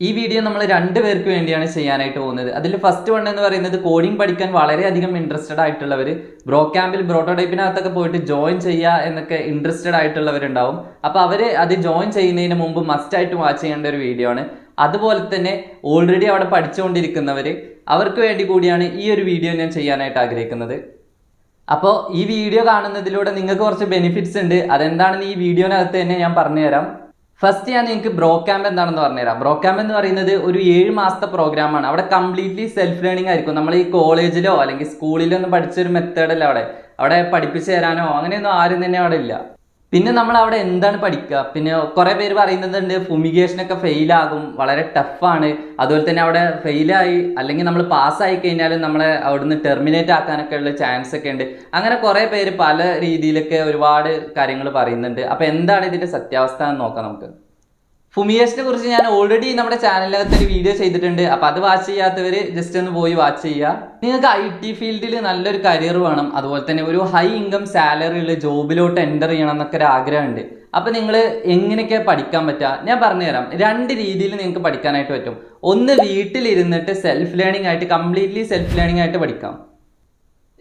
ഈ വീഡിയോ നമ്മൾ രണ്ടുപേർക്ക് വേണ്ടിയാണ് ചെയ്യാനായിട്ട് പോകുന്നത്. അതിൽ ഫസ്റ്റ് വൺ എന്ന് പറയുന്നത് കോഡിംഗ് പഠിക്കാൻ വളരെയധികം ഇൻട്രസ്റ്റഡ് ആയിട്ടുള്ളവർ, ബ്രോ ക്യാമ്പിൽ പ്രോട്ടോടൈപ്പിനകത്തൊക്കെ പോയിട്ട് ജോയിൻ ചെയ്യുക എന്നൊക്കെ ഇൻട്രസ്റ്റഡ് ആയിട്ടുള്ളവരുണ്ടാവും. അപ്പോൾ അവർ അത് ജോയിൻ ചെയ്യുന്നതിന് മുമ്പ് മസ്റ്റായിട്ട് വാച്ച് ചെയ്യേണ്ട ഒരു വീഡിയോ ആണ്. അതുപോലെ തന്നെ ഓൾറെഡി അവിടെ പഠിച്ചുകൊണ്ടിരിക്കുന്നവർ, അവർക്ക് വേണ്ടി കൂടിയാണ് ഈ ഒരു വീഡിയോ ഞാൻ ചെയ്യാനായിട്ട് ആഗ്രഹിക്കുന്നത്. അപ്പോൾ ഈ വീഡിയോ കാണുന്നതിലൂടെ നിങ്ങൾക്ക് കുറച്ച് ബെനിഫിറ്റ്സ് ഉണ്ട്. അതെന്താണെന്ന് ഈ വീഡിയോനകത്ത് തന്നെ ഞാൻ പറഞ്ഞുതരാം. ഫസ്റ്റ് ഞാൻ നിങ്ങൾക്ക് ബ്രോ ക്യാമ്പ് എന്താണെന്ന് പറഞ്ഞുതരാം. ബ്രോ ക്യാമ്പ് എന്ന് പറയുന്നത് ഒരു 7 മാസത്തെ പ്രോഗ്രാമാണ്. അവിടെ കംപ്ലീറ്റ്ലി സെൽഫ് ലേണിംഗ് ആയിരിക്കും. നമ്മൾ ഈ കോളേജിലോ അല്ലെങ്കിൽ സ്കൂളിലോ ഒന്നും പഠിച്ചൊരു മെത്തേഡല്ല അവിടെ പഠിപ്പിച്ചു തരാനോ അങ്ങനെയൊന്നും ആരും തന്നെ അവിടെ ഇല്ല. പിന്നെ നമ്മൾ അവിടെ എന്താണ് പഠിക്കുക? പിന്നെ കുറേ പേര് പറയുന്നുണ്ട് ഫുമിഗേഷനൊക്കെ ഫെയിലാകും, വളരെ ടഫാണ്. അതുപോലെ തന്നെ അവിടെ ഫെയിലായി അല്ലെങ്കിൽ നമ്മൾ പാസ്സായി കഴിഞ്ഞാലും നമ്മളെ അവിടുന്ന് ടെർമിനേറ്റ് ആക്കാനൊക്കെ ഉള്ള ചാൻസ് ഒക്കെ ഉണ്ട്. അങ്ങനെ കുറേ പേര് പല രീതിയിലൊക്കെ ഒരുപാട് കാര്യങ്ങൾ പറയുന്നുണ്ട്. അപ്പോൾ എന്താണ് ഇതിൻ്റെ സത്യാവസ്ഥ എന്ന് നോക്കാം നമുക്ക്. ഫുമിഗേഷനെ കുറിച്ച് ഞാൻ ഓൾറെഡി നമ്മുടെ ചാനലിനകത്ത് ഒരു വീഡിയോ ചെയ്തിട്ടുണ്ട്. അപ്പോൾ അത് വാച്ച് ചെയ്യാത്തവർ ജസ്റ്റ് ഒന്ന് പോയി വാച്ച് ചെയ്യുക. നിങ്ങൾക്ക് IT ഫീൽഡിൽ നല്ലൊരു കരിയർ വേണം, അതുപോലെ തന്നെ ഒരു ഹൈ ഇൻകം സാലറി ഉള്ള ജോബിലോട്ട് എൻ്റർ ചെയ്യണം എന്നൊക്കെ ഒരു ആഗ്രഹമുണ്ട്. അപ്പോൾ നിങ്ങൾ എങ്ങനെയൊക്കെ പഠിക്കാൻ പറ്റുക ഞാൻ പറഞ്ഞുതരാം. 2 രീതിയിൽ നിങ്ങൾക്ക് പഠിക്കാനായിട്ട് പറ്റും. ഒന്ന്, വീട്ടിലിരുന്നിട്ട് സെൽഫ് ലേണിംഗ് ആയിട്ട്, കംപ്ലീറ്റ്ലി സെൽഫ് ലേണിംഗ് ആയിട്ട് പഠിക്കാം.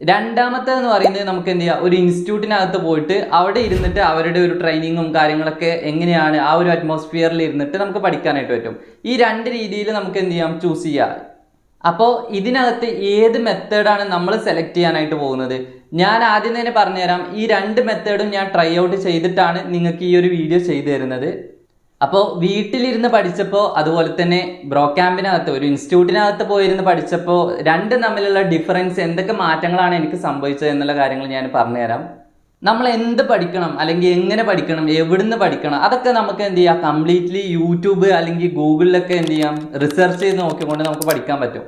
രണ്ടാമത്തേന്ന് പറയുന്നത് നമുക്ക് എന്ത് ചെയ്യാം, ഒരു ഇൻസ്റ്റിറ്റ്യൂട്ടിനകത്ത് പോയിട്ട് അവിടെ ഇരുന്നിട്ട് അവരുടെ ഒരു ട്രെയിനിങ്ങും കാര്യങ്ങളൊക്കെ എങ്ങനെയാണ് ആ ഒരു അറ്റ്മോസ്ഫിയറിൽ ഇരുന്നിട്ട് നമുക്ക് പഠിക്കാനായിട്ട് പറ്റും. ഈ 2 രീതിയിൽ നമുക്ക് എന്ത് ചെയ്യാം, ചൂസ് ചെയ്യാം. അപ്പോൾ ഇതിനകത്ത് ഏത് മെത്തേഡാണ് നമ്മൾ സെലക്ട് ചെയ്യാനായിട്ട് പോകുന്നത്? ഞാൻ ആദ്യം തന്നെ പറഞ്ഞുതരാം. ഈ 2 മെത്തേഡും ഞാൻ ട്രൈ ഔട്ട് ചെയ്തിട്ടാണ് നിങ്ങൾക്ക് ഈ ഒരു വീഡിയോ ചെയ്തു തരുന്നത്. അപ്പോൾ വീട്ടിലിരുന്ന് പഠിച്ചപ്പോൾ, അതുപോലെ തന്നെ ബ്രോ ക്യാമ്പിനകത്ത് ഒരു ഇൻസ്റ്റിറ്റ്യൂട്ടിനകത്ത് പോയിരുന്ന് പഠിച്ചപ്പോൾ രണ്ടും തമ്മിലുള്ള ഡിഫറൻസ്, എന്തൊക്കെ മാറ്റങ്ങളാണ് എനിക്ക് സംഭവിച്ചത് എന്നുള്ള കാര്യങ്ങൾ ഞാൻ പറഞ്ഞുതരാം. നമ്മൾ എന്ത് പഠിക്കണം അല്ലെങ്കിൽ എങ്ങനെ പഠിക്കണം, എവിടുന്ന് പഠിക്കണം, അതൊക്കെ നമുക്ക് എന്ത് ചെയ്യാം, കംപ്ലീറ്റ്ലി യൂട്യൂബ് അല്ലെങ്കിൽ ഗൂഗിളിലൊക്കെ എന്ത് ചെയ്യാം, റിസർച്ച് ചെയ്ത് നോക്കിക്കൊണ്ട് നമുക്ക് പഠിക്കാൻ പറ്റും.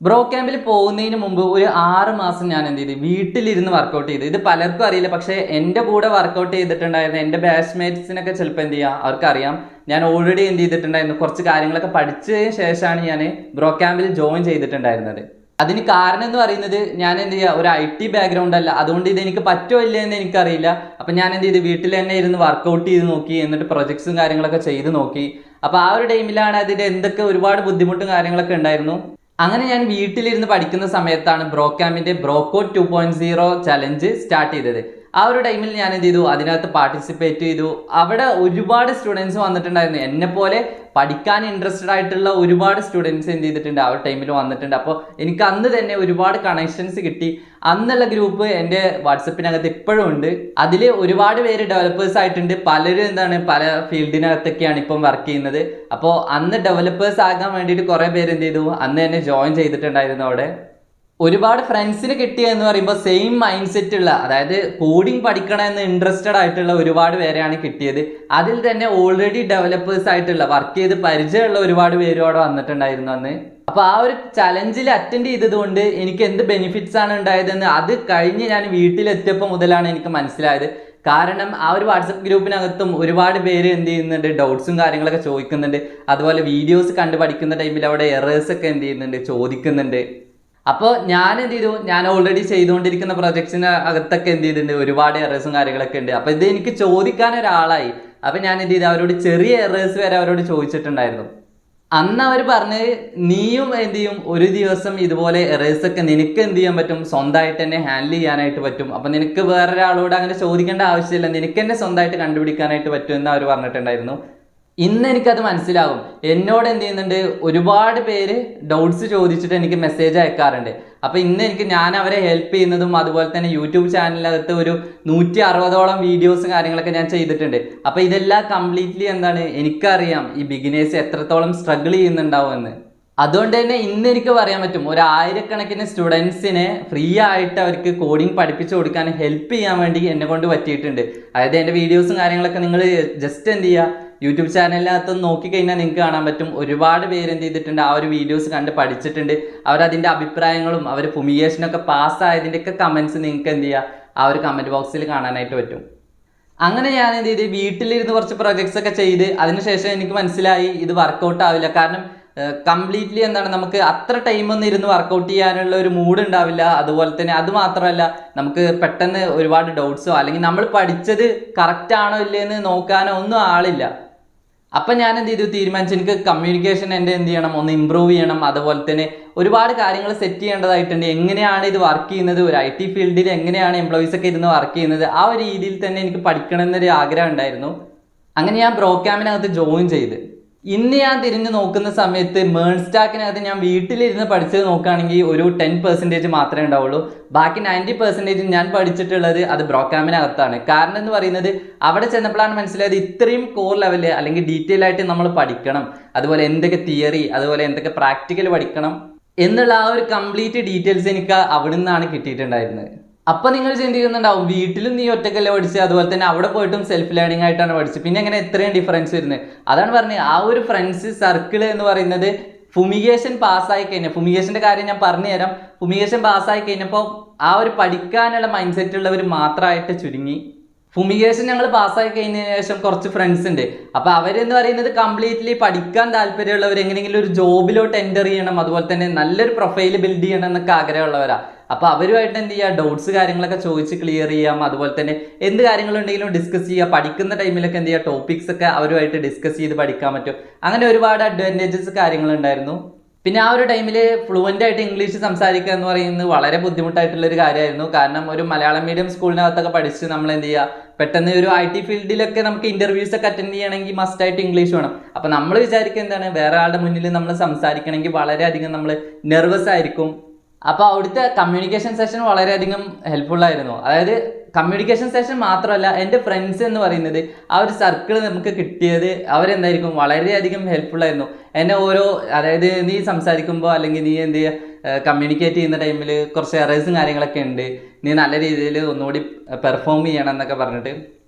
ബ്രോ ക്യാമ്പിൽ പോകുന്നതിന് മുമ്പ് ഒരു 6 മാസം ഞാൻ എന്ത് ചെയ്തു, വീട്ടിലിരുന്ന് വർക്കൗട്ട് ചെയ്തു. ഇത് പലർക്കും അറിയില്ല, പക്ഷേ എൻ്റെ കൂടെ വർക്കൗട്ട് ചെയ്തിട്ടുണ്ടായിരുന്ന എൻ്റെ ബാച്ച്മേറ്റ്സിനൊക്കെ ചിലപ്പോൾ എന്ത് ചെയ്യുക, അവർക്കറിയാം. ഞാൻ ഓൾറെഡി എന്ത് ചെയ്തിട്ടുണ്ടായിരുന്നു, കുറച്ച് കാര്യങ്ങളൊക്കെ പഠിച്ചതിന് ശേഷമാണ് ഞാൻ ബ്രോ ക്യാമ്പിൽ ജോയിൻ ചെയ്തിട്ടുണ്ടായിരുന്നത്. അതിന് കാരണം എന്ന് പറയുന്നത്, ഞാൻ എന്ത് ചെയ്യുക, ഒരു IT ബാക്ക്ഗ്രൗണ്ട് അല്ല, അതുകൊണ്ട് ഇത് എനിക്ക് പറ്റുമോ ഇല്ല എന്ന് എനിക്കറിയില്ല. അപ്പം ഞാൻ എന്ത് ചെയ്തു, വീട്ടിൽ തന്നെ ഇരുന്ന് വർക്കൗട്ട് ചെയ്ത് നോക്കി, എന്നിട്ട് പ്രൊജക്ട്സും കാര്യങ്ങളൊക്കെ ചെയ്ത് നോക്കി. അപ്പോൾ ആ ഒരു ടൈമിലാണ് അതിൻ്റെ എന്തൊക്കെ ഒരുപാട് ബുദ്ധിമുട്ടും കാര്യങ്ങളൊക്കെ ഉണ്ടായിരുന്നു. അങ്ങനെ ഞാൻ വീട്ടിലിരുന്ന് പഠിക്കുന്ന സമയത്താണ് ബ്രോ ക്യാമ്പിൻ്റെ ബ്രോകോഡ് 2.0 ചലഞ്ച് സ്റ്റാർട്ട് ചെയ്തത്. ആ ഒരു ടൈമിൽ ഞാൻ എന്ത് ചെയ്തു, അതിനകത്ത് പാർട്ടിസിപ്പേറ്റ് ചെയ്തു. അവിടെ ഒരുപാട് സ്റ്റുഡൻസ് വന്നിട്ടുണ്ടായിരുന്നു. എന്നെപ്പോലെ പഠിക്കാൻ ഇൻട്രസ്റ്റഡ് ആയിട്ടുള്ള ഒരുപാട് സ്റ്റുഡൻസ് എന്ത് ചെയ്തിട്ടുണ്ട്, ആ ഒരു ടൈമിൽ വന്നിട്ടുണ്ട്. അപ്പോൾ എനിക്ക് അന്ന് തന്നെ ഒരുപാട് കണക്ഷൻസ് കിട്ടി. അന്നുള്ള ഗ്രൂപ്പ് എൻ്റെ വാട്സപ്പിനകത്ത് ഇപ്പോഴും ഉണ്ട്. അതിൽ ഒരുപാട് പേര് ഡെവലപ്പേഴ്സ് ആയിട്ടുണ്ട്. പലരും പല ഫീൽഡിനകത്തൊക്കെയാണ് ഇപ്പം വർക്ക് ചെയ്യുന്നത്. അപ്പോൾ അന്ന് ഡെവലപ്പേഴ്സ് ആകാൻ വേണ്ടിയിട്ട് കുറേ പേര് എന്ത് ചെയ്തു, അന്ന് തന്നെ ജോയിൻ ചെയ്തിട്ടുണ്ടായിരുന്നു. അവിടെ ഒരുപാട് ഫ്രണ്ട്സിന് കിട്ടിയ എന്ന് പറയുമ്പോൾ സെയിം മൈൻഡ് സെറ്റ് ഉള്ള, അതായത് കോഡിങ് പഠിക്കണമെന്ന് ഇൻട്രസ്റ്റഡ് ആയിട്ടുള്ള ഒരുപാട് പേരെയാണ് കിട്ടിയത്. അതിൽ തന്നെ ഓൾറെഡി ഡെവലപ്പേഴ്സ് ആയിട്ടുള്ള, വർക്ക് ചെയ്ത് പരിചയമുള്ള ഒരുപാട് പേരും അവിടെ വന്നിട്ടുണ്ടായിരുന്നു അന്ന്. അപ്പോൾ ആ ഒരു ചലഞ്ചിൽ അറ്റൻഡ് ചെയ്തതുകൊണ്ട് എനിക്ക് എന്ത് ബെനിഫിറ്റ്സ് ആണ് ഉണ്ടായതെന്ന് അത് കഴിഞ്ഞ് ഞാൻ വീട്ടിലെത്തിയപ്പോൾ മുതലാണ് എനിക്ക് മനസ്സിലായത്. കാരണം ആ ഒരു വാട്സപ്പ് ഗ്രൂപ്പിനകത്തും ഒരുപാട് പേര് എന്ത് ചെയ്യുന്നുണ്ട്, ഡൗട്ട്സും കാര്യങ്ങളൊക്കെ ചോദിക്കുന്നുണ്ട്. അതുപോലെ വീഡിയോസ് കണ്ട് പഠിക്കുന്ന ടൈമിൽ അവിടെ എറേഴ്സൊക്കെ എന്ത് ചെയ്യുന്നുണ്ട്, ചോദിക്കുന്നുണ്ട്. അപ്പോൾ ഞാൻ എന്ത് ചെയ്തു, ഞാൻ ഓൾറെഡി ചെയ്തുകൊണ്ടിരിക്കുന്ന പ്രൊജക്ട്സിന് അകത്തൊക്കെ എന്ത് ചെയ്തിട്ടുണ്ട്, ഒരുപാട് എറേഴ്സും കാര്യങ്ങളൊക്കെ ഉണ്ട്. അപ്പോൾ ഇത് എനിക്ക് ചോദിക്കാൻ ഒരാളായി. അപ്പോൾ ഞാൻ എന്ത് ചെയ്തു, അവരോട് ചെറിയ എറേഴ്സ് വരെ അവരോട് ചോദിച്ചിട്ടുണ്ടായിരുന്നു. അന്ന് അവർ പറഞ്ഞ്, നീയും എന്ത് ചെയ്യും, ഒരു ദിവസം ഇതുപോലെ എറേഴ്സൊക്കെ നിനക്ക് എന്ത് ചെയ്യാൻ പറ്റും, സ്വന്തമായിട്ട് തന്നെ ഹാൻഡിൽ ചെയ്യാനായിട്ട് പറ്റും. അപ്പം നിനക്ക് വേറൊരാളോട് അങ്ങനെ ചോദിക്കേണ്ട ആവശ്യമില്ല, നിനക്ക് തന്നെ സ്വന്തമായിട്ട് കണ്ടുപിടിക്കാനായിട്ട് പറ്റും എന്ന് അവർ പറഞ്ഞിട്ടുണ്ടായിരുന്നു. ഇന്ന് എനിക്കത് മനസ്സിലാകും. എന്നോട് എന്ത് ചെയ്യുന്നുണ്ട്, ഒരുപാട് പേര് ഡൗട്ട്സ് ചോദിച്ചിട്ട് എനിക്ക് മെസ്സേജ് അയക്കാറുണ്ട്. അപ്പോൾ ഇന്ന് ഞാൻ അവരെ ഹെൽപ്പ് ചെയ്യുന്നതും, അതുപോലെ തന്നെ യൂട്യൂബ് ചാനലിനകത്ത് ഒരു 160ഓളം വീഡിയോസും കാര്യങ്ങളൊക്കെ ഞാൻ ചെയ്തിട്ടുണ്ട്. അപ്പോൾ ഇതെല്ലാം കംപ്ലീറ്റ്ലി എനിക്കറിയാം ഈ ബിഗിനേഴ്സ് എത്രത്തോളം സ്ട്രഗിൾ ചെയ്യുന്നുണ്ടാവുമെന്ന്. അതുകൊണ്ട് തന്നെ ഇന്ന് എനിക്ക് പറയാൻ പറ്റും, ഒരു 1000കണക്കിന് സ്റ്റുഡൻസിനെ ഫ്രീ ആയിട്ട് അവർക്ക് കോഡിങ് പഠിപ്പിച്ചു കൊടുക്കാൻ ഹെൽപ്പ് ചെയ്യാൻ വേണ്ടി എന്നെ കൊണ്ട് പറ്റിയിട്ടുണ്ട്. അതായത് എൻ്റെ വീഡിയോസും കാര്യങ്ങളൊക്കെ നിങ്ങൾ ജസ്റ്റ് എന്ത് ചെയ്യുക, യൂട്യൂബ് ചാനലിനകത്ത് നോക്കിക്കഴിഞ്ഞാൽ നിങ്ങൾക്ക് കാണാൻ പറ്റും. ഒരുപാട് പേര് എന്ത് ചെയ്തിട്ടുണ്ട്, ആ ഒരു വീഡിയോസ് കണ്ട് പഠിച്ചിട്ടുണ്ട്. അവരതിൻ്റെ അഭിപ്രായങ്ങളും അവർ ഫുമിഗേഷനൊക്കെ പാസ്സായതിൻ്റെയൊക്കെ കമൻസ് നിങ്ങൾക്ക് എന്ത് ചെയ്യുക, ആ ഒരു കമൻറ്റ് ബോക്സിൽ കാണാനായിട്ട് പറ്റും. അങ്ങനെ ഞാൻ എന്ത് ചെയ്ത്, വീട്ടിലിരുന്ന് കുറച്ച് പ്രൊജക്ട്സ് ഒക്കെ ചെയ്ത് അതിനുശേഷം എനിക്ക് മനസ്സിലായി ഇത് വർക്കൗട്ട് ആവില്ല. കാരണം കംപ്ലീറ്റ്ലി നമുക്ക് അത്ര ടൈമൊന്നും ഇരുന്ന് വർക്കൗട്ട് ചെയ്യാനുള്ള ഒരു മൂഡ് ഉണ്ടാവില്ല. അതുപോലെ തന്നെ അത് മാത്രമല്ല, നമുക്ക് പെട്ടെന്ന് ഒരുപാട് ഡൗട്ട്സോ അല്ലെങ്കിൽ നമ്മൾ പഠിച്ചത് കറക്റ്റ് ആണോ ഇല്ലയെന്ന് നോക്കാനോ ഒന്നും ആളില്ല. അപ്പം ഞാൻ എന്ത് ചെയ്തു, തീരുമാനിച്ചു എനിക്ക് കമ്മ്യൂണിക്കേഷൻ എൻ്റെ എന്ത് ചെയ്യണം, ഒന്ന് ഇമ്പ്രൂവ് ചെയ്യണം. അതുപോലെ തന്നെ ഒരുപാട് കാര്യങ്ങൾ സെറ്റ് ചെയ്യേണ്ടതായിട്ടുണ്ട്. എങ്ങനെയാണ് ഇത് വർക്ക് ചെയ്യുന്നത്, ഒരു IT ഫീൽഡിൽ എങ്ങനെയാണ് എംപ്ലോയീസ് ഒക്കെ ഇരുന്ന് വർക്ക് ചെയ്യുന്നത്, ആ ഒരു രീതിയിൽ തന്നെ എനിക്ക് പഠിക്കണം എന്നൊരു ആഗ്രഹം ഉണ്ടായിരുന്നു. അങ്ങനെ ഞാൻ ബ്രോക്യാമ്പിനകത്ത് ജോയിൻ ചെയ്ത് ഇന്ന് ഞാൻ തിരിഞ്ഞു നോക്കുന്ന സമയത്ത് മേൺസ്റ്റാക്കിനകത്ത് ഞാൻ വീട്ടിലിരുന്ന് പഠിച്ചത് നോക്കുകയാണെങ്കിൽ ഒരു 10% മാത്രമേ ഉണ്ടാവുള്ളൂ. ബാക്കി 90% ഞാൻ പഠിച്ചിട്ടുള്ളത് അത് ബ്രോക്യാമ്പിനകത്താണ്. കാരണം എന്ന് പറയുന്നത് അവിടെ ചെന്നപ്പോഴാണ് മനസ്സിലായത് ഇത്രയും കോർ ലെവല് അല്ലെങ്കിൽ ഡീറ്റെയിൽ ആയിട്ട് നമ്മൾ പഠിക്കണം, അതുപോലെ എന്തൊക്കെ തിയറി, അതുപോലെ എന്തൊക്കെ പ്രാക്ടിക്കൽ പഠിക്കണം എന്നുള്ള ആ ഒരു കംപ്ലീറ്റ് ഡീറ്റെയിൽസ് എനിക്ക് അവിടെ നിന്നാണ് കിട്ടിയിട്ടുണ്ടായിരുന്നത്. അപ്പം നിങ്ങൾ ചിന്തിക്കുന്നുണ്ടാവും വീട്ടിലും നീ ഒറ്റക്കല്ലേ പഠിച്ച്, അതുപോലെ തന്നെ അവിടെ പോയിട്ടും സെൽഫ് ലേണിംഗ് ആയിട്ടാണ് പഠിച്ചത്, പിന്നെ എങ്ങനെ ഇത്രയും ഡിഫറൻസ് വരുന്നത്? അതാണ് പറഞ്ഞത്, ആ ഒരു ഫ്രണ്ട്സ് സർക്കിൾ എന്ന് പറയുന്നത് ഫുമിഗേഷൻ പാസ്സായി കഴിഞ്ഞാൽ, ഫുമിഗേഷൻ്റെ കാര്യം ഞാൻ പറഞ്ഞു തരാം. ഫുമിഗേഷൻ പാസ്സായി കഴിഞ്ഞപ്പോൾ ആ ഒരു പഠിക്കാനുള്ള മൈൻഡ് സെറ്റ് ഉള്ളവർ മാത്രമായിട്ട് ചുരുങ്ങി. ഫുമിഗേഷൻ ഞങ്ങൾ പാസ്സായി കഴിഞ്ഞതിന് ശേഷം കുറച്ച് ഫ്രണ്ട്സ് ഉണ്ട്. അപ്പോൾ അവരെന്ന് പറയുന്നത് കംപ്ലീറ്റ്ലി പഠിക്കാൻ താല്പര്യമുള്ളവർ, എങ്ങനെയെങ്കിലും ഒരു ജോബിലോട്ട് എൻ്റർ ചെയ്യണം, അതുപോലെ തന്നെ നല്ലൊരു പ്രൊഫൈൽ ബിൽഡ് ചെയ്യണം എന്നൊക്കെ ആഗ്രഹമുള്ളവരാണ്. അപ്പോൾ അവരുമായിട്ട് എന്ത് ചെയ്യുക, ഡൗട്ട്സ് കാര്യങ്ങളൊക്കെ ചോദിച്ച് ക്ലിയർ ചെയ്യാം, അതുപോലെ തന്നെ എന്ത് കാര്യങ്ങളുണ്ടെങ്കിലും ഡിസ്കസ് ചെയ്യുക. പഠിക്കുന്ന ടൈമിലൊക്കെ എന്ത് ചെയ്യുക, ടോപ്പിക്സ് ഒക്കെ അവരുമായിട്ട് ഡിസ്കസ് ചെയ്ത് പഠിക്കാൻ പറ്റും. അങ്ങനെ ഒരുപാട് അഡ്വാൻറ്റേജസ് കാര്യങ്ങളുണ്ടായിരുന്നു. പിന്നെ ആ ഒരു ടൈമിൽ ഫ്ലുവൻ്റ് ആയിട്ട് ഇംഗ്ലീഷ് സംസാരിക്കുക എന്ന് പറയുന്നത് വളരെ ബുദ്ധിമുട്ടായിട്ടുള്ളൊരു കാര്യമായിരുന്നു. കാരണം ഒരു മലയാളം മീഡിയം സ്കൂളിനകത്തൊക്കെ പഠിച്ച് നമ്മൾ എന്ത് ചെയ്യുക, പെട്ടെന്ന് ഒരു IT ഫീൽഡിലൊക്കെ നമുക്ക് ഇൻ്റർവ്യൂസ് ഒക്കെ അറ്റൻഡ് ചെയ്യണമെങ്കിൽ മസ്റ്റായിട്ട് ഇംഗ്ലീഷ് വേണം. അപ്പോൾ നമ്മൾ വിചാരിക്കുക എന്താണ്, വേറെ ആളുടെ മുന്നിൽ നമ്മൾ സംസാരിക്കണമെങ്കിൽ വളരെയധികം നമ്മൾ നെർവസ് ആയിരിക്കും. അപ്പോൾ അവിടുത്തെ കമ്മ്യൂണിക്കേഷൻ സെഷൻ വളരെയധികം ഹെൽപ്ഫുള്ളായിരുന്നു. അതായത് കമ്മ്യൂണിക്കേഷൻ സെഷൻ മാത്രമല്ല, എൻ്റെ ഫ്രണ്ട്സ് എന്ന് പറയുന്നത് ആ ഒരു സർക്കിൾ നമുക്ക് കിട്ടിയത് അവരെന്തായിരിക്കും വളരെയധികം ഹെൽപ്ഫുള്ളായിരുന്നു. എന്നെ അതായത് നീ സംസാരിക്കുമ്പോൾ അല്ലെങ്കിൽ നീ എന്ത് ചെയ്യുക, കമ്മ്യൂണിക്കേറ്റ് ചെയ്യുന്ന ടൈമിൽ കുറച്ച് എറേഴ്സും കാര്യങ്ങളൊക്കെ ഉണ്ട്, നീ നല്ല രീതിയിൽ ഒന്നുകൂടി പെർഫോം ചെയ്യണം എന്നൊക്കെ പറഞ്ഞിട്ട്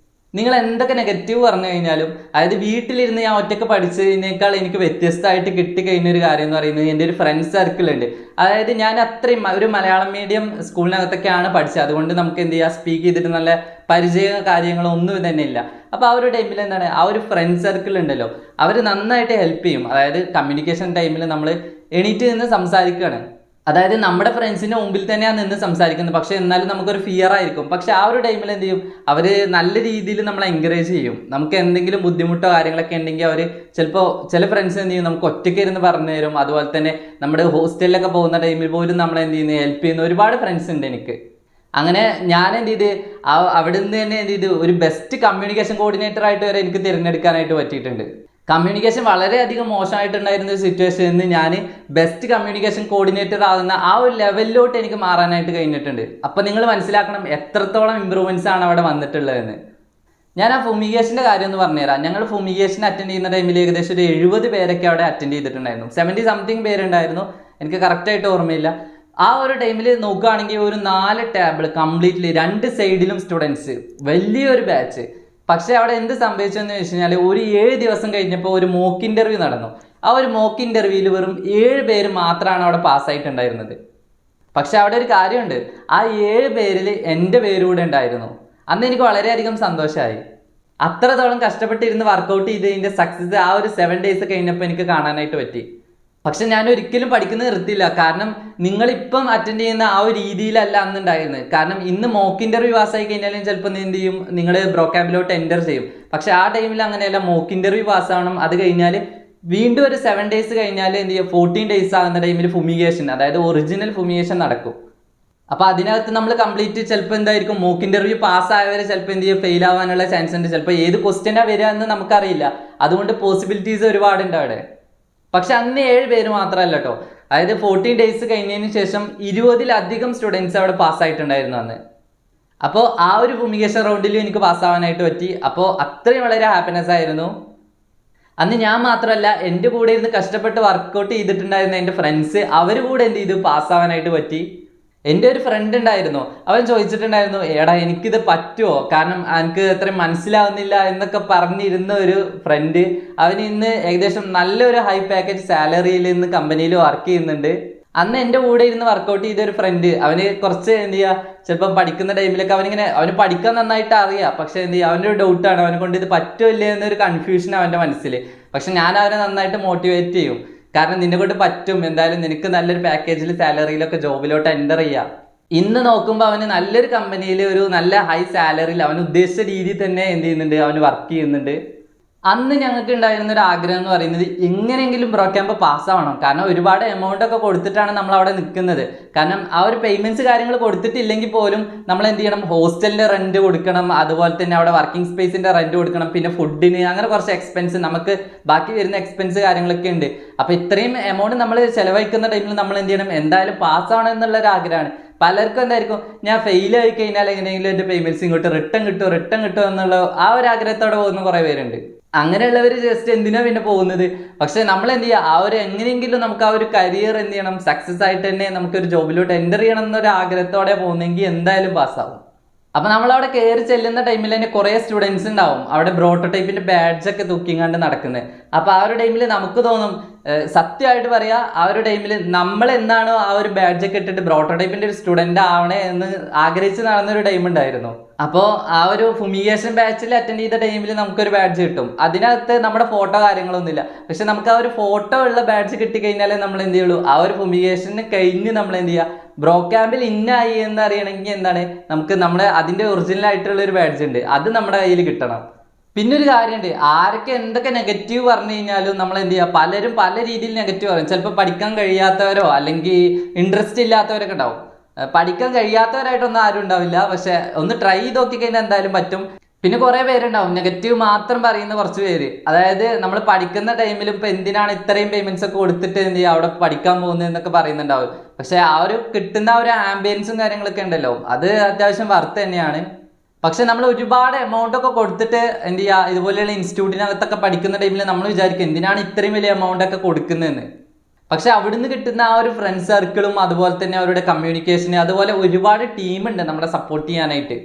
നിങ്ങൾ എന്തൊക്കെ നെഗറ്റീവ് പറഞ്ഞു കഴിഞ്ഞാലും, അതായത് വീട്ടിലിരുന്ന് ഞാൻ ഒറ്റയ്ക്ക് പഠിച്ചതിനേക്കാൾ എനിക്ക് വ്യത്യസ്തമായിട്ട് കിട്ടിക്കഴിഞ്ഞ ഒരു കാര്യം എന്ന് പറയുന്നത് എൻ്റെ ഒരു ഫ്രണ്ട്സ് സർക്കിൾ ഉണ്ട്. അതായത് ഞാൻ അത്രയും ഒരു മലയാളം മീഡിയം സ്കൂളിനകത്തൊക്കെയാണ് പഠിച്ചത്, അതുകൊണ്ട് നമുക്ക് എന്ത് ചെയ്യുക, സ്പീക്ക് ചെയ്തിട്ട് നല്ല പരിചയ കാര്യങ്ങളൊന്നും തന്നെ ഇല്ല. അപ്പോൾ ആ ഒരു ടൈമിൽ എന്താണ്, ആ ഒരു ഫ്രണ്ട് സർക്കിൾ ഉണ്ടല്ലോ, അവർ നന്നായിട്ട് ഹെൽപ്പ് ചെയ്യും. അതായത് കമ്മ്യൂണിക്കേഷൻ ടൈമിൽ നമ്മൾ എണീറ്റ് നിന്ന് സംസാരിക്കുകയാണ്, അതായത് നമ്മുടെ ഫ്രണ്ട്സിൻ്റെ മുമ്പിൽ തന്നെയാണ് നിന്ന് സംസാരിക്കുന്നത്, പക്ഷെ എന്നാലും നമുക്കൊരു ഫിയർ ആയിരിക്കും. പക്ഷെ ആ ഒരു ടൈമിൽ എന്ത് ചെയ്യും, അവർ നല്ല രീതിയിൽ നമ്മളെ എൻകറേജ് ചെയ്യും. നമുക്ക് എന്തെങ്കിലും ബുദ്ധിമുട്ടോ കാര്യങ്ങളൊക്കെ ഉണ്ടെങ്കിൽ അവർ ചിലപ്പോൾ ചില ഫ്രണ്ട്സ് എന്ത് ചെയ്യും, നമുക്ക് ഒറ്റയ്ക്ക് ഇരുന്ന് പറഞ്ഞു തരും. അതുപോലെ തന്നെ നമ്മുടെ ഹോസ്റ്റലിലൊക്കെ പോകുന്ന ടൈമിൽ പോലും നമ്മളെ എന്ത് ചെയ്യുന്നു, ഹെൽപ്പ് ചെയ്യുന്ന ഒരുപാട് ഫ്രണ്ട്സ് ഉണ്ട് എനിക്ക്. അങ്ങനെ ഞാൻ എന്ത് ചെയ്ത് അവിടെ നിന്ന് തന്നെ എന്ത് ചെയ്ത് ഒരു ബെസ്റ്റ് കമ്മ്യൂണിക്കേഷൻ കോർഡിനേറ്റർ ആയിട്ട് വരെ എനിക്ക് തിരഞ്ഞെടുക്കാനായിട്ട് പറ്റിയിട്ടുണ്ട്. കമ്മ്യൂണിക്കേഷൻ വളരെയധികം മോശമായിട്ടുണ്ടായിരുന്ന ഒരു സിറ്റുവേഷനിൽ നിന്ന് ഞാൻ ബെസ്റ്റ് കമ്മ്യൂണിക്കേഷൻ കോർഡിനേറ്റർ ആകുന്ന ആ ഒരു ലെവലിലോട്ട് എനിക്ക് മാറാനായിട്ട് കഴിഞ്ഞിട്ടുണ്ട്. അപ്പോൾ നിങ്ങൾ മനസ്സിലാക്കണം എത്രത്തോളം ഇമ്പ്രൂവ്മെൻറ്റ്സ് ആണ് അവിടെ വന്നിട്ടുള്ളതെന്ന്. ഞാൻ ആ ഫുമിഗേഷൻ്റെ കാര്യം ഒന്ന് പറഞ്ഞുതരാം. ഞങ്ങൾ ഫുമിഗേഷൻ അറ്റൻഡ് ചെയ്യുന്ന ടൈമിൽ ഏകദേശം ഒരു 70 പേരൊക്കെ അവിടെ അറ്റൻഡ് ചെയ്തിട്ടുണ്ടായിരുന്നു. 70 സംതിങ് പേരുണ്ടായിരുന്നു, എനിക്ക് കറക്റ്റായിട്ട് ഓർമ്മയില്ല. ആ ഒരു ടൈമിൽ നോക്കുകയാണെങ്കിൽ ഒരു 4 ടേബിൾ കംപ്ലീറ്റ്ലി 2 സൈഡിലും സ്റ്റുഡൻസ്, വലിയൊരു ബാച്ച്. പക്ഷെ അവിടെ എന്ത് സംഭവിച്ചെന്ന് വെച്ച് കഴിഞ്ഞാൽ ഒരു 7 ദിവസം കഴിഞ്ഞപ്പോൾ ഒരു മോക്ക് ഇൻ്റർവ്യൂ നടന്നു. ആ ഒരു മോക്ക് ഇൻ്റർവ്യൂവിൽ വെറും 7 പേര് മാത്രമാണ് അവിടെ പാസ്സായിട്ടുണ്ടായിരുന്നത്. പക്ഷെ അവിടെ ഒരു കാര്യമുണ്ട്, ആ 7 പേരിൽ എൻ്റെ പേരൂടെ ഉണ്ടായിരുന്നു. അന്ന് എനിക്ക് വളരെയധികം സന്തോഷമായി. അത്രത്തോളം കഷ്ടപ്പെട്ടിരുന്ന് വർക്കൗട്ട് ചെയ്തതിൻ്റെ സക്സസ് ആ ഒരു 7 ഡേയ്സ് കഴിഞ്ഞപ്പോൾ എനിക്ക് കാണാനായിട്ട് പറ്റി. പക്ഷെ ഞാൻ ഒരിക്കലും പഠിക്കുന്നത് നിർത്തിയില്ല. കാരണം നിങ്ങളിപ്പം അറ്റൻഡ് ചെയ്യുന്ന ആ ഒരു രീതിയിലല്ല അന്നുണ്ടായിരുന്നത്. കാരണം ഇന്ന് മോക്ക് ഇൻ്റർവ്യൂ പാസ്സായി കഴിഞ്ഞാലും ചിലപ്പോൾ എന്ത് ചെയ്യും, നിങ്ങൾ ബ്രോക്യാമ്പിലോട്ട് എൻ്റർ ചെയ്യും. പക്ഷെ ആ ടൈമിൽ അങ്ങനെയല്ല, മോക്ക് ഇൻ്റർവ്യൂ പാസ്സാവണം. അത് കഴിഞ്ഞാൽ വീണ്ടും ഒരു 7 ഡേയ്സ് കഴിഞ്ഞാൽ എന്ത് ചെയ്യും, 14 ഡേയ്സ് ആകുന്ന ടൈമിൽ ഫുമിഗേഷൻ, അതായത് ഒറിജിനൽ ഫുമിഗേഷൻ നടക്കും. അപ്പോൾ അതിനകത്ത് നമ്മൾ കംപ്ലീറ്റ് ചിലപ്പോൾ എന്തായിരിക്കും, മോക്ക് ഇൻ്റർവ്യൂ പാസ്സായവരെ ചിലപ്പോൾ എന്ത് ചെയ്യും, ഫെയിൽ ആവാനുള്ള ചാൻസ് ഉണ്ട്. ചിലപ്പോൾ ഏത് ക്വസ്റ്റ്യനാണ് വരിക എന്ന് നമുക്കറിയില്ല. അതുകൊണ്ട് പോസിബിലിറ്റീസ് ഒരുപാടുണ്ട് അവിടെ. പക്ഷെ അന്ന് 7 പേര് മാത്രമല്ല കേട്ടോ, അതായത് 14 ഡേയ്സ് കഴിഞ്ഞതിന് ശേഷം 20-ലധികം സ്റ്റുഡൻസ് അവിടെ പാസ്സായിട്ടുണ്ടായിരുന്നു അന്ന്. അപ്പോൾ ആ ഒരു ഫുമിഗേഷൻ റൗണ്ടിലും എനിക്ക് പാസ്സാവാനായിട്ട് പറ്റി. അപ്പോൾ അത്രയും വളരെ ഹാപ്പിനെസ് ആയിരുന്നു. അന്ന് ഞാൻ മാത്രമല്ല, എൻ്റെ കൂടെ ഇരുന്ന് കഷ്ടപ്പെട്ട് വർക്കൗട്ട് ചെയ്തിട്ടുണ്ടായിരുന്ന എൻ്റെ ഫ്രണ്ട്സ്, അവർ കൂടെ എന്ത് ചെയ്തു, പാസ്സാവാനായിട്ട് പറ്റി. എൻ്റെ ഒരു ഫ്രണ്ട് ഉണ്ടായിരുന്നു, അവൻ ചോദിച്ചിട്ടുണ്ടായിരുന്നു, എടാ എനിക്കിത് പറ്റുമോ, കാരണം എനിക്ക് അത്രയും മനസ്സിലാവുന്നില്ല എന്നൊക്കെ പറഞ്ഞിരുന്ന ഒരു ഫ്രണ്ട്. അവൻ ഇന്ന് ഏകദേശം നല്ലൊരു ഹൈ പാക്കേജ് സാലറിയിൽ ഇന്ന് കമ്പനിയിൽ വർക്ക് ചെയ്യുന്നുണ്ട്. അന്ന് എൻ്റെ കൂടെ ഇരുന്ന് വർക്കൗട്ട് ചെയ്ത ഒരു ഫ്രണ്ട്, അവന് കുറച്ച് എന്ത് ചെയ്യുക, ചിലപ്പം പഠിക്കുന്ന ടൈമിലൊക്കെ അവന് പഠിക്കാൻ നന്നായിട്ട് അറിയാം. പക്ഷെ എന്ത് ചെയ്യുക, അവൻ്റെ ഒരു ഡൗട്ടാണ്, അവനെ കൊണ്ട് ഇത് പറ്റുമോ ഇല്ലേ എന്നൊരു കൺഫ്യൂഷൻ അവൻ്റെ മനസ്സിൽ. പക്ഷെ ഞാൻ അവനെ നന്നായിട്ട് മോട്ടിവേറ്റ് ചെയ്യും. കാരണം നിന്നെ കൊണ്ട് പറ്റും, എന്തായാലും നിനക്ക് നല്ലൊരു പാക്കേജിൽ സാലറിയിലൊക്കെ ജോബിലോട്ട് എൻ്റർ ചെയ്യാം. ഇന്ന് നോക്കുമ്പോൾ അവന് നല്ലൊരു കമ്പനിയിൽ ഒരു നല്ല ഹൈ സാലറിയിൽ അവൻ ഉദ്ദേശിച്ച രീതിയിൽ തന്നെ എന്ത് ചെയ്യുന്നുണ്ട്, അവന് വർക്ക് ചെയ്യുന്നുണ്ട്. അന്ന് ഞങ്ങൾക്ക് ഉണ്ടായിരുന്ന ഒരു ആഗ്രഹം എന്ന് പറയുന്നത് എങ്ങനെയെങ്കിലും ബ്രോ ക്യാമ്പ് പാസ്സാവണം. കാരണം ഒരുപാട് എമൗണ്ട് ഒക്കെ കൊടുത്തിട്ടാണ് നമ്മൾ അവിടെ നിൽക്കുന്നത്. കാരണം ആ ഒരു പേയ്മെന്റ്സ് കാര്യങ്ങൾ കൊടുത്തിട്ടില്ലെങ്കിൽ പോലും നമ്മൾ എന്ത് ചെയ്യണം, ഹോസ്റ്റലിന്റെ റെന്റ് കൊടുക്കണം, അതുപോലെ തന്നെ അവിടെ വർക്കിംഗ് സ്പേസിന്റെ റെന്റ് കൊടുക്കണം, പിന്നെ ഫുഡിന് അങ്ങനെ കുറച്ച് എക്സ്പെൻസ്, നമുക്ക് ബാക്കി വരുന്ന എക്സ്പെൻസ് കാര്യങ്ങളൊക്കെ ഉണ്ട്. അപ്പൊ ഇത്രയും എമൗണ്ട് നമ്മൾ ചെലവഴിക്കുന്ന ടൈമിൽ നമ്മൾ എന്ത് ചെയ്യണം, എന്തായാലും പാസ്സാവണം എന്നുള്ള ഒരു ആഗ്രഹമാണ്. പലർക്കും എന്തായിരിക്കും, ഞാൻ ഫെയിൽ ആയി കഴിഞ്ഞാൽ എങ്ങനെയെങ്കിലും എൻ്റെ പേയ്മെന്റ്സ് ഇങ്ങോട്ട് റിട്ടേൺ കിട്ടും എന്നുള്ള ആ ഒരു ആഗ്രഹത്തോടെ പോകുന്ന കുറേ പേരുണ്ട്. അങ്ങനെയുള്ളവർ ജസ്റ്റ് എന്തിനാ പിന്നെ പോകുന്നത്. പക്ഷെ നമ്മൾ എന്ത് ചെയ്യുക, ആ ഒരു എങ്ങനെയെങ്കിലും നമുക്ക് ആ ഒരു കരിയർ എന്ത് ചെയ്യണം, സക്സസ് ആയിട്ട് തന്നെ നമുക്കൊരു ജോബിലോട്ട് എൻ്റർ ചെയ്യണം എന്നൊരു ആഗ്രഹത്തോടെ പോകുന്നെങ്കിൽ എന്തായാലും പാസ്സാവും. അപ്പൊ നമ്മളവിടെ കയറി ചെല്ലുന്ന ടൈമിൽ തന്നെ കുറെ സ്റ്റുഡൻസ് ഉണ്ടാവും അവിടെ പ്രോട്ടോടൈപ്പിന്റെ ബാഡ്ജ് ഒക്കെ തൂക്കിങ്ങാണ്ട് നടക്കുന്നത്. അപ്പൊ ആ ഒരു ടൈമിൽ നമുക്ക് തോന്നും, സത്യമായിട്ട് പറയാ, ആ ഒരു ടൈമിൽ നമ്മൾ എന്താണോ ആ ഒരു ബാഡ്ജ് ഒക്കെ ഇട്ടിട്ട് പ്രോട്ടോടൈപ്പിന്റെ ഒരു സ്റ്റുഡന്റ് ആവണേ എന്ന് ആഗ്രഹിച്ച് നടന്നൊരു ടൈം ഉണ്ടായിരുന്നു. അപ്പോൾ ആ ഒരു ഫുമിഗേഷൻ ബാച്ചിൽ അറ്റൻഡ് ചെയ്ത ടൈമിൽ നമുക്കൊരു ബാഡ്ജ് കിട്ടും. അതിനകത്ത് നമ്മുടെ ഫോട്ടോ കാര്യങ്ങളൊന്നുമില്ല. പക്ഷെ നമുക്ക് ആ ഒരു ഫോട്ടോ ഉള്ള ബാഡ്ജ് കിട്ടിക്കഴിഞ്ഞാലേ നമ്മൾ എന്ത് ചെയ്യുള്ളൂ, ആ ഒരു ഫുമിഗേഷന് കഴിഞ്ഞ് നമ്മൾ എന്ത് ചെയ്യുക, ബ്രോ ക്യാമ്പിൽ ഇന്നായി എന്ന് അറിയണമെങ്കിൽ എന്താണ്, നമുക്ക് നമ്മുടെ അതിന്റെ ഒറിജിനൽ ആയിട്ടുള്ള ഒരു ബാഡ്ജ് ഉണ്ട്, അത് നമ്മുടെ കയ്യിൽ കിട്ടണം. പിന്നെ ഒരു കാര്യമുണ്ട്, ആരൊക്കെ എന്തൊക്കെ നെഗറ്റീവ് പറഞ്ഞു കഴിഞ്ഞാലും നമ്മൾ എന്ത് ചെയ്യുക, പലരും പല രീതിയിൽ നെഗറ്റീവ് പറയും. ചിലപ്പോൾ പഠിക്കാൻ കഴിയാത്തവരോ അല്ലെങ്കിൽ ഇൻട്രസ്റ്റ് ഇല്ലാത്തവരൊക്കെ ഉണ്ടാവും. പഠിക്കാൻ കഴിയാത്തവരായിട്ടൊന്നും ആരും ഉണ്ടാവില്ല, പക്ഷെ ഒന്ന് ട്രൈ ചെയ്ത് നോക്കിക്കഴിഞ്ഞാൽ എന്തായാലും പറ്റും. പിന്നെ കുറെ പേരുണ്ടാവും നെഗറ്റീവ് മാത്രം പറയുന്ന കുറച്ച് പേര്. അതായത് നമ്മൾ പഠിക്കുന്ന ടൈമിൽ ഇപ്പൊ എന്തിനാണ് ഇത്രയും പേയ്മെന്റ്സ് ഒക്കെ കൊടുത്തിട്ട് എന്ത് ചെയ്യുക അവിടെ പഠിക്കാൻ പോകുന്നത് എന്നൊക്കെ പറയുന്നുണ്ടാവും. പക്ഷെ ആ ഒരു കിട്ടുന്ന ഒരു ആംബിയൻസും കാര്യങ്ങളൊക്കെ ഉണ്ടല്ലോ, അത് അത്യാവശ്യം വർത്ത് തന്നെയാണ്. പക്ഷെ നമ്മൾ ഒരുപാട് എമൗണ്ട് ഒക്കെ കൊടുത്തിട്ട് എന്ത് ചെയ്യുക, ഇതുപോലെയുള്ള ഇൻസ്റ്റിറ്റ്യൂട്ടിനകത്തൊക്കെ പഠിക്കുന്ന ടൈമിൽ നമ്മൾ വിചാരിക്കും എന്തിനാണ് ഇത്രയും വലിയ എമൗണ്ട് ഒക്കെ കൊടുക്കുന്നതെന്ന്. പക്ഷെ അവിടുന്ന് കിട്ടുന്ന ആ ഒരു ഫ്രണ്ട് സർക്കിളും അതുപോലെ തന്നെ അവരുടെ കമ്മ്യൂണിക്കേഷന്, അതുപോലെ ഒരുപാട് ടീമുണ്ട് നമ്മളെ സപ്പോർട്ട് ചെയ്യാനായിട്ട്.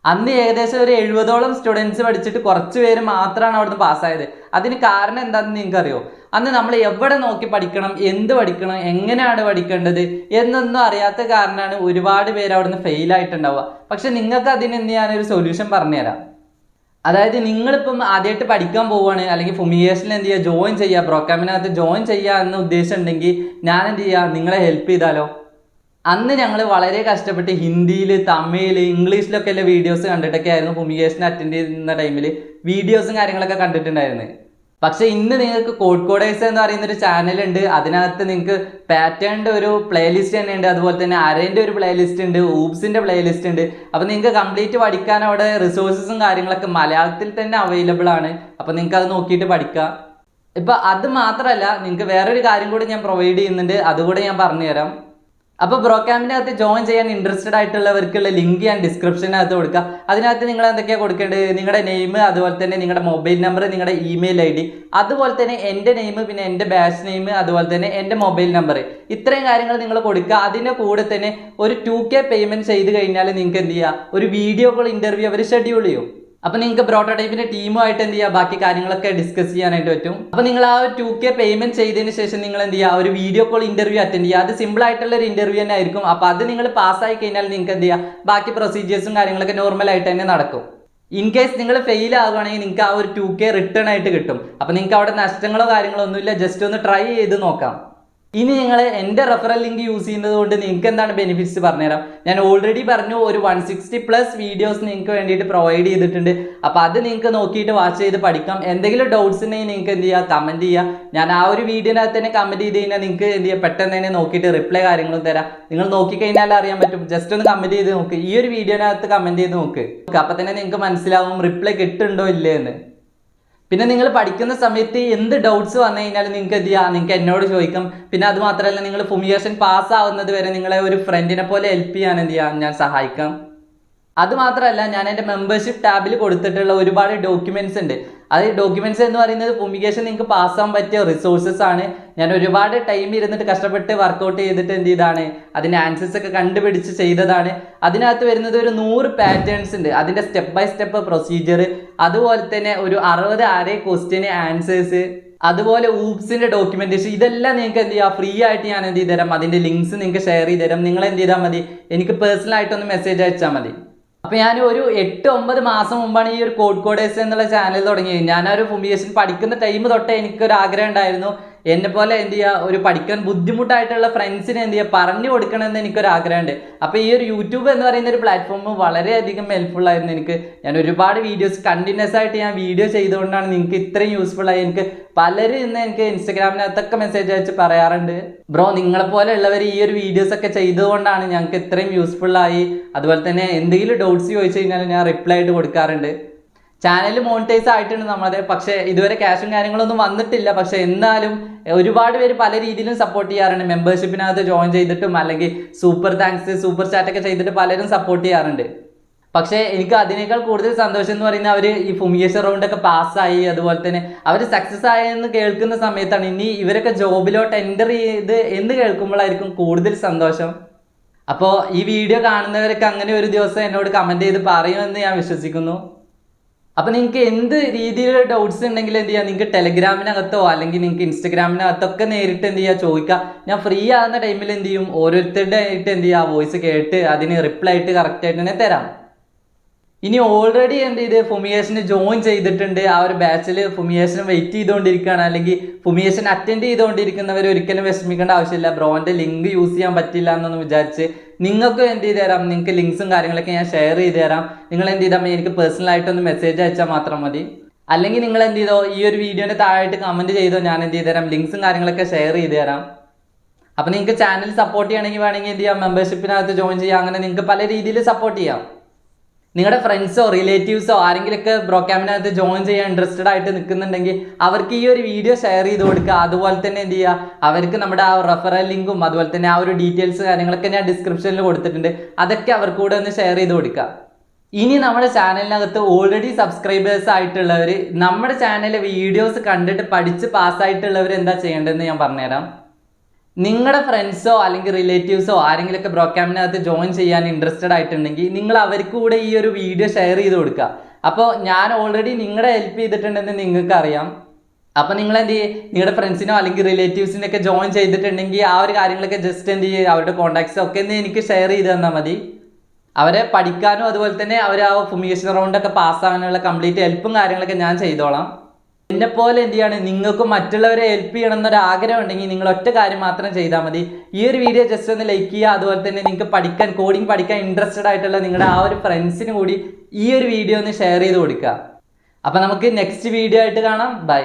അന്ന് ഏകദേശം ഒരു 70ഓളം സ്റ്റുഡൻസ് പഠിച്ചിട്ട് കുറച്ച് പേര് മാത്രമാണ് അവിടുന്ന് പാസ്സായത്. അതിന് കാരണം എന്താണെന്ന് നിങ്ങൾക്ക് അറിയോ? അന്ന് നമ്മൾ എവിടെ നോക്കി പഠിക്കണം, എന്ത് പഠിക്കണം, എങ്ങനെയാണ് പഠിക്കേണ്ടത് എന്നൊന്നും അറിയാത്ത കാരണമാണ് ഒരുപാട് പേര് അവിടുന്ന് ഫെയിൽ ആയിട്ടുണ്ടാവുക. പക്ഷെ നിങ്ങൾക്ക് അതിന് എന്ത് ചെയ്യാനൊരു സൊല്യൂഷൻ പറഞ്ഞുതരാം. അതായത് നിങ്ങളിപ്പം ആദ്യമായിട്ട് പഠിക്കാൻ പോവുകയാണ്, അല്ലെങ്കിൽ ഫുമിഗേഷനിൽ എന്ത് ചെയ്യുക, ജോയിൻ ചെയ്യുക, ബ്രോക്യാമ്പിനകത്ത് ജോയിൻ ചെയ്യുക എന്ന ഉദ്ദേശം ഉണ്ടെങ്കിൽ ഞാൻ എന്ത് ചെയ്യുക, നിങ്ങളെ ഹെൽപ്പ് ചെയ്താലോ. അന്ന് ഞങ്ങൾ വളരെ കഷ്ടപ്പെട്ട് ഹിന്ദിയിൽ, തമിഴിൽ, ഇംഗ്ലീഷിലൊക്കെ ഉള്ള വീഡിയോസ് കണ്ടിട്ടൊക്കെ ആയിരുന്നു ഫുമിഗേഷൻ അറ്റൻഡ് ചെയ്യുന്ന ടൈമിൽ വീഡിയോസും കാര്യങ്ങളൊക്കെ കണ്ടിട്ടുണ്ടായിരുന്നത്. പക്ഷെ ഇന്ന് നിങ്ങൾക്ക് കോഡ്കോഡേഴ്സ് എന്ന് പറയുന്ന ഒരു ചാനലുണ്ട്. അതിനകത്ത് നിങ്ങൾക്ക് പാറ്റേണിന്റെ ഒരു പ്ലേലിസ്റ്റ് തന്നെ ഉണ്ട്, അതുപോലെ തന്നെ അരേന്റെ ഒരു പ്ലേലിസ്റ്റ് ഉണ്ട്, ഊബ്സിന്റെ പ്ലേലിസ്റ്റ് ഉണ്ട്. അപ്പൊ നിങ്ങൾക്ക് കംപ്ലീറ്റ് പഠിക്കാൻ അവിടെ റിസോഴ്സസും കാര്യങ്ങളൊക്കെ മലയാളത്തിൽ തന്നെ അവൈലബിൾ ആണ്. അപ്പൊ നിങ്ങൾക്ക് അത് നോക്കിയിട്ട് പഠിക്കാം. ഇപ്പൊ അത് മാത്രമല്ല, നിങ്ങൾക്ക് വേറൊരു കാര്യം കൂടി ഞാൻ പ്രൊവൈഡ് ചെയ്യുന്നുണ്ട്, അതുകൂടെ ഞാൻ പറഞ്ഞുതരാം. അപ്പോൾ ബ്രോ ക്യാമ്പിനകത്ത് ജോയിൻ ചെയ്യാൻ ഇൻട്രസ്റ്റഡ് ആയിട്ടുള്ളവർക്കുള്ള ലിങ്ക് ഞാൻ ഡിസ്ക്രിപ്ഷനകത്ത് കൊടുക്കുക. അതിനകത്ത് നിങ്ങൾ എന്തൊക്കെയാണ് കൊടുക്കേണ്ടത്, നിങ്ങളുടെ നെയിം, അതുപോലെ തന്നെ നിങ്ങളുടെ മൊബൈൽ നമ്പർ, നിങ്ങളുടെ ഇമെയിൽ ID, അതുപോലെ തന്നെ എൻ്റെ നെയിം, പിന്നെ എൻ്റെ ബാച്ച് നെയിം, അതുപോലെ തന്നെ എൻ്റെ മൊബൈൽ നമ്പർ, ഇത്രയും കാര്യങ്ങൾ നിങ്ങൾ കൊടുക്കുക. അതിൻ്റെ കൂടെ തന്നെ ഒരു 2K പേയ്മെന്റ് ചെയ്ത് കഴിഞ്ഞാൽ നിങ്ങൾക്ക് എന്ത് ചെയ്യുക, ഒരു വീഡിയോ കോൾ ഇന്റർവ്യൂ അവർ ഷെഡ്യൂൾ ചെയ്യും. അപ്പൊ നിങ്ങൾക്ക് പ്രോട്ടോടൈപ്പിന്റെ ടീമുമായിട്ട് എന്ത് ചെയ്യുക, ബാക്കി കാര്യങ്ങളൊക്കെ ഡിസ്കസ് ചെയ്യാനായിട്ട് പറ്റും. അപ്പൊ നിങ്ങൾ ആ ഒരു 2K പേയ്മെന്റ് ചെയ്തതിന് ശേഷം നിങ്ങൾ എന്ത് ചെയ്യുക, ഒരു വീഡിയോ കോൾ ഇന്റർവ്യൂ അറ്റൻഡ് ചെയ്യുക. അത് സിമ്പിൾ ആയിട്ടുള്ള ഒരു ഇന്റർവ്യൂ തന്നെ ആയിരിക്കും. അപ്പൊ അത് നിങ്ങൾ പാസ്സായി കഴിഞ്ഞാൽ നിങ്ങൾക്ക് എന്ത് ചെയ്യുക, ബാക്കി പ്രൊസീജിയേഴ്സും കാര്യങ്ങളൊക്കെ നോർമൽ ആയിട്ട് തന്നെ നടക്കും. ഇൻ കേസ് നിങ്ങൾ ഫെയിൽ ആകുകയാണെങ്കിൽ നിങ്ങൾക്ക് ആ ഒരു 2K റിട്ടേൺ ആയിട്ട് കിട്ടും. അപ്പൊ നിങ്ങൾക്ക് അവിടെ നഷ്ടങ്ങളോ കാര്യങ്ങളോ ഒന്നുമില്ല, ജസ്റ്റ് ഒന്ന് ട്രൈ ചെയ്ത് നോക്കാം. ഇനി നിങ്ങൾ എൻ്റെ റെഫറൽ ലിങ്ക് യൂസ് ചെയ്യുന്നത് കൊണ്ട് നിങ്ങൾക്ക് എന്താണ് ബെനിഫിറ്റ്സ് പറഞ്ഞുതരാം. ഞാൻ ഓൾറെഡി പറഞ്ഞു, ഒരു 160+ വീഡിയോസ് നിങ്ങൾക്ക് വേണ്ടിയിട്ട് പ്രൊവൈഡ് ചെയ്തിട്ടുണ്ട്. അപ്പോൾ അത് നിങ്ങൾക്ക് നോക്കിയിട്ട് വാച്ച് ചെയ്ത് പഠിക്കാം. എന്തെങ്കിലും ഡൗട്ട്സ് ഉണ്ടെങ്കിൽ നിങ്ങൾക്ക് എന്ത് ചെയ്യുക, കമൻറ്റ് ചെയ്യുക. ഞാൻ ആ ഒരു വീഡിയോനകത്ത് തന്നെ കമൻറ്റ് ചെയ്ത് കഴിഞ്ഞാൽ നിങ്ങൾക്ക് എന്ത് ചെയ്യുക, പെട്ടെന്ന് തന്നെ നോക്കിയിട്ട് റിപ്ലൈ കാര്യങ്ങളും തരാം. നിങ്ങൾ നോക്കിക്കഴിഞ്ഞാൽ അറിയാൻ പറ്റും. ജസ്റ്റ് ഒന്ന് കമൻറ്റ് ചെയ്ത് നോക്ക്, ഈ ഒരു വീഡിയോനകത്ത് കമൻറ്റ് ചെയ്ത് നോക്ക്. അപ്പോൾ തന്നെ നിങ്ങൾക്ക് മനസ്സിലാവും റിപ്ലൈ കിട്ടുന്നുണ്ടോ ഇല്ലേ എന്ന്. പിന്നെ നിങ്ങൾ പഠിക്കുന്ന സമയത്ത് എന്ത് ഡൗട്ട്സ് വന്നു കഴിഞ്ഞാലും നിങ്ങൾക്ക് എന്ത് ചെയ്യാം, നിങ്ങൾക്ക് എന്നോട് ചോദിക്കാം. പിന്നെ അത് മാത്രമല്ല, നിങ്ങൾ ഫുമിഗേഷൻ പാസ് ആവുന്നത് വരെ നിങ്ങളെ ഒരു ഫ്രണ്ടിനെ പോലെ ഹെൽപ്പ് ചെയ്യാൻ എന്ത് ചെയ്യാം, ഞാൻ സഹായിക്കാം. അത് മാത്രമല്ല, ഞാൻ എൻ്റെ മെമ്പർഷിപ്പ് ടാബിൽ കൊടുത്തിട്ടുള്ള ഒരുപാട് ഡോക്യുമെന്റ്സ് ഉണ്ട്. അത് ഡോക്യുമെന്റ്സ് എന്ന് പറയുന്നത് ഫുമിഗേഷൻ നിങ്ങൾക്ക് പാസ്സാൻ പറ്റിയ റിസോഴ്സസ് ആണ്. ഞാൻ ഒരുപാട് ടൈം ഇരുന്നിട്ട് കഷ്ടപ്പെട്ട് വർക്കൗട്ട് ചെയ്തിട്ട് എന്ത് ചെയ്താണ്, അതിൻ്റെ ആൻസേഴ്സ് ഒക്കെ കണ്ടുപിടിച്ച് ചെയ്തതാണ്. അതിനകത്ത് വരുന്നത് ഒരു 100 പാറ്റേൺസ് ഉണ്ട്. അതിൻ്റെ സ്റ്റെപ്പ് ബൈ സ്റ്റെപ്പ് പ്രൊസീജിയർ, അതുപോലെ തന്നെ ഒരു 60 അരേ ക്വസ്റ്റ്യന് ആൻസേഴ്സ്, അതുപോലെ ഊബ്സിന്റെ ഡോക്യുമെന്റേഷൻ, ഇതെല്ലാം നിങ്ങൾക്ക് എന്ത് ചെയ്യാം, ഫ്രീ ആയിട്ട് ഞാൻ എന്ത് ചെയ്ത് തരാം. അതിന്റെ ലിങ്ക്സ് നിങ്ങൾക്ക് ഷെയർ ചെയ്ത് തരാം. നിങ്ങൾ എന്ത് ചെയ്താൽ മതി, എനിക്ക് പേഴ്സണൽ ആയിട്ടൊന്ന് മെസ്സേജ് അയച്ചാൽ മതി. അപ്പൊ ഞാൻ ഒരു 8-9 മാസം മുമ്പാണ് ഈ ഒരു കോഡേഴ്സ് എന്നുള്ള ചാനൽ തുടങ്ങിയത്. ഞാൻ ഒരു ഫുമിഗേഷൻ പഠിക്കുന്ന ടൈം തൊട്ടേ എനിക്കൊരു ആഗ്രഹം ഉണ്ടായിരുന്നു, എന്നെ പോലെ എന്ത് ചെയ്യുക, ഒരു പഠിക്കാൻ ബുദ്ധിമുട്ടായിട്ടുള്ള ഫ്രണ്ട്സിന് എന്ത് ചെയ്യുക പറഞ്ഞു കൊടുക്കണമെന്ന് എനിക്കൊരു ആഗ്രഹമുണ്ട്. അപ്പോൾ ഈ ഒരു യൂട്യൂബ് എന്ന് പറയുന്ന ഒരു പ്ലാറ്റ്ഫോം വളരെയധികം ഹെൽപ്ഫുൾ ആയിരുന്നു എനിക്ക്. ഞാൻ ഒരുപാട് വീഡിയോസ് കണ്ടിന്യൂസ് ആയിട്ട് ഞാൻ വീഡിയോ ചെയ്തുകൊണ്ടാണ് നിങ്ങൾക്ക് ഇത്രയും യൂസ്ഫുൾ ആയി. എനിക്ക് പലരും ഇന്ന് എനിക്ക് ഇൻസ്റ്റഗ്രാമിനകത്തൊക്കെ മെസ്സേജ് അയച്ച് പറയാറുണ്ട്, ബ്രോ നിങ്ങളെ പോലെ ഉള്ളവർ ഈ ഒരു വീഡിയോസ് ഒക്കെ ചെയ്തുകൊണ്ടാണ് ഞങ്ങൾക്ക് ഇത്രയും യൂസ്ഫുൾ ആയി. അതുപോലെ തന്നെ എന്തെങ്കിലും ഡൗട്ട്സ് ചോദിച്ചു കഴിഞ്ഞാൽ ഞാൻ റിപ്ലൈ ആയിട്ട് കൊടുക്കാറുണ്ട്. ചാനൽ മോണിറ്റൈസ് ആയിട്ടുണ്ട് നമ്മളത്, പക്ഷേ ഇതുവരെ ക്യാഷും കാര്യങ്ങളൊന്നും വന്നിട്ടില്ല. പക്ഷെ എന്നാലും ഒരുപാട് പേര് പല രീതിയിലും സപ്പോർട്ട് ചെയ്യാറുണ്ട്. മെമ്പർഷിപ്പിനകത്ത് ജോയിൻ ചെയ്തിട്ടും അല്ലെങ്കിൽ സൂപ്പർ താങ്ക്സ്, സൂപ്പർ ചാറ്റൊക്കെ ചെയ്തിട്ട് പലരും സപ്പോർട്ട് ചെയ്യാറുണ്ട്. പക്ഷേ എനിക്ക് അതിനേക്കാൾ കൂടുതൽ സന്തോഷം എന്ന് പറയുന്നത് അവർ ഈ ഫുമിയേഷൻ റൗണ്ടൊക്കെ പാസ്സായി, അതുപോലെ തന്നെ അവർ സക്സസ് ആയെന്ന് കേൾക്കുന്ന സമയത്താണ്. ഇനി ഇവരൊക്കെ ജോബിലോട്ട് എൻ്റർ ചെയ്ത് എന്ന് കേൾക്കുമ്പോഴായിരിക്കും കൂടുതൽ സന്തോഷം. അപ്പോൾ ഈ വീഡിയോ കാണുന്നവരൊക്കെ അങ്ങനെ ഒരു ദിവസം എന്നോട് കമൻറ്റ് ചെയ്ത് പറയുമെന്ന് ഞാൻ വിശ്വസിക്കുന്നു. അപ്പോൾ നിങ്ങൾക്ക് എന്ത് രീതിയിലുള്ള ഡൗട്ട്സ് ഉണ്ടെങ്കിലും എന്ത് ചെയ്യുക, നിങ്ങൾക്ക് ടെലഗ്രാമിനകത്തോ അല്ലെങ്കിൽ നിങ്ങൾക്ക് ഇൻസ്റ്റഗ്രാമിനകത്തൊക്കെ നേരിട്ട് എന്ത് ചെയ്യുക ചോദിക്കുക. ഞാൻ ഫ്രീ ആകുന്ന ടൈമിൽ എന്ത് ചെയ്യും, ഓരോരുത്തരുടെ ആയിട്ട് എന്ത് ചെയ്യുക വോയിസ് കേട്ട് അതിന് റിപ്ലൈ ആയിട്ട് കറക്റ്റായിട്ട് തന്നെ തരാം. ഇനി ഓൾറെഡി എന്ത് ചെയ്ത് ഫുമിയേഷന് ജോയിൻ ചെയ്തിട്ടുണ്ട്, ആ ഒരു ബാച്ചിൽ ഫുമിയേഷൻ വെയിറ്റ് ചെയ്തുകൊണ്ടിരിക്കുകയാണ്, അല്ലെങ്കിൽ ഫുമിയേഷൻ അറ്റൻഡ് ചെയ്തുകൊണ്ടിരിക്കുന്നവർ ഒരിക്കലും വിഷമിക്കേണ്ട ആവശ്യമില്ല. ബ്രോൻ്റെ ലിങ്ക് യൂസ് ചെയ്യാൻ പറ്റില്ല എന്നൊന്നും വിചാരിച്ച് നിങ്ങൾക്ക് എന്ത് ചെയ്ത് തരാം, നിങ്ങൾക്ക് ലിങ്ക്സും കാര്യങ്ങളൊക്കെ ഞാൻ ഷെയർ ചെയ്ത് തരാം. നിങ്ങൾ എന്ത് ചെയ്താൽ എനിക്ക് പേഴ്സണലായിട്ടൊന്ന് മെസ്സേജ് അയച്ചാൽ മാത്രം മതി. അല്ലെങ്കിൽ നിങ്ങൾ എന്ത് ചെയ്തോ ഈ ഒരു വീഡിയോൻ്റെ താഴായിട്ട് കമൻറ്റ് ചെയ്തോ, ഞാൻ എന്ത് ചെയ്ത് തരാം ലിങ്ക്സും കാര്യങ്ങളൊക്കെ ഷെയർ ചെയ്ത് തരാം. അപ്പോൾ നിങ്ങൾക്ക് ചാനൽ സപ്പോർട്ട് ചെയ്യണമെങ്കിൽ വേണമെങ്കിൽ എന്ത് ചെയ്യാം, മെമ്പർഷിപ്പിനകത്ത് ജോയിൻ ചെയ്യാം. അങ്ങനെ നിങ്ങൾക്ക് പല രീതിയിൽ സപ്പോർട്ട് ചെയ്യാം. നിങ്ങളുടെ ഫ്രണ്ട്സോ റിലേറ്റീവ്സോ ആരെങ്കിലുമൊക്കെ ബ്രോക്യാമ്പിനകത്ത് ജോയിൻ ചെയ്യാൻ ഇൻട്രസ്റ്റഡ് ആയിട്ട് നിൽക്കുന്നുണ്ടെങ്കിൽ അവർക്ക് ഈ ഒരു വീഡിയോ ഷെയർ ചെയ്ത് കൊടുക്കുക. അതുപോലെ തന്നെ എന്ത് ചെയ്യുക, അവർക്ക് നമ്മുടെ ആ റെഫറൽ ലിങ്കും അതുപോലെ തന്നെ ആ ഒരു ഡീറ്റെയിൽസ് കാര്യങ്ങളൊക്കെ ഞാൻ ഡിസ്ക്രിപ്ഷനിൽ കൊടുത്തിട്ടുണ്ട്, അതൊക്കെ അവർക്ക് കൂടെ ഒന്ന് ഷെയർ ചെയ്ത് കൊടുക്കുക. ഇനി നമ്മുടെ ചാനലിനകത്ത് ഓൾറെഡി സബ്സ്ക്രൈബേഴ്സ് ആയിട്ടുള്ളവർ, നമ്മുടെ ചാനലിലെ വീഡിയോസ് കണ്ടിട്ട് പഠിച്ച് പാസ്സായിട്ടുള്ളവർ എന്താ ചെയ്യേണ്ടതെന്ന് ഞാൻ പറഞ്ഞുതരാം. നിങ്ങളുടെ ഫ്രണ്ട്സോ അല്ലെങ്കിൽ റിലേറ്റീവ്സോ ആരെങ്കിലുമൊക്കെ ബ്രോക്യാമ്പിനകത്ത് ജോയിൻ ചെയ്യാൻ ഇൻട്രസ്റ്റഡ് ആയിട്ടുണ്ടെങ്കിൽ നിങ്ങൾ അവർക്ക് കൂടെ ഈ ഒരു വീഡിയോ ഷെയർ ചെയ്ത് കൊടുക്കുക. അപ്പോൾ ഞാൻ ഓൾറെഡി നിങ്ങളെ ഹെൽപ്പ് ചെയ്തിട്ടുണ്ടെന്ന് നിങ്ങൾക്ക് അറിയാം. അപ്പോൾ നിങ്ങൾ എന്ത് ചെയ്യും, നിങ്ങളുടെ ഫ്രണ്ട്സിനോ അല്ലെങ്കിൽ റിലേറ്റീവ്സിനൊക്കെ ജോയിൻ ചെയ്തിട്ടുണ്ടെങ്കിൽ ആ ഒരു കാര്യങ്ങളൊക്കെ ജസ്റ്റ് എന്ത് ചെയ്യുക, അവരുടെ കോൺടാക്ട്സ് ഒക്കെ ഒന്ന് എനിക്ക് ഷെയർ ചെയ്ത് തന്നാൽ മതി. അവരെ പഠിക്കാനും അതുപോലെ തന്നെ അവർ ആ ഫുമിയേഷൻ റൗണ്ടൊക്കെ പാസ്സാകാനുള്ള കംപ്ലീറ്റ് ഹെൽപ്പും കാര്യങ്ങളൊക്കെ ഞാൻ ചെയ്തോളാം. എന്നെപ്പോലെ എന്ത് ചെയ്യാണ്, നിങ്ങൾക്ക് മറ്റുള്ളവരെ ഹെൽപ്പ് ചെയ്യണം എന്നൊരു ആഗ്രഹം ഉണ്ടെങ്കിൽ നിങ്ങൾ ഒറ്റ കാര്യം മാത്രം ചെയ്താൽ മതി. ഈ ഒരു വീഡിയോ ജസ്റ്റ് ഒന്ന് ലൈക്ക് ചെയ്യുക. അതുപോലെ തന്നെ നിങ്ങൾക്ക് കോഡിങ് പഠിക്കാൻ ഇൻട്രസ്റ്റഡ് ആയിട്ടുള്ള നിങ്ങളുടെ ആ ഒരു ഫ്രണ്ട്സിന് കൂടി ഈ ഒരു വീഡിയോ ഒന്ന് ഷെയർ ചെയ്ത് കൊടുക്കുക. അപ്പോൾ നമുക്ക് നെക്സ്റ്റ് വീഡിയോ ആയിട്ട് കാണാം. ബൈ.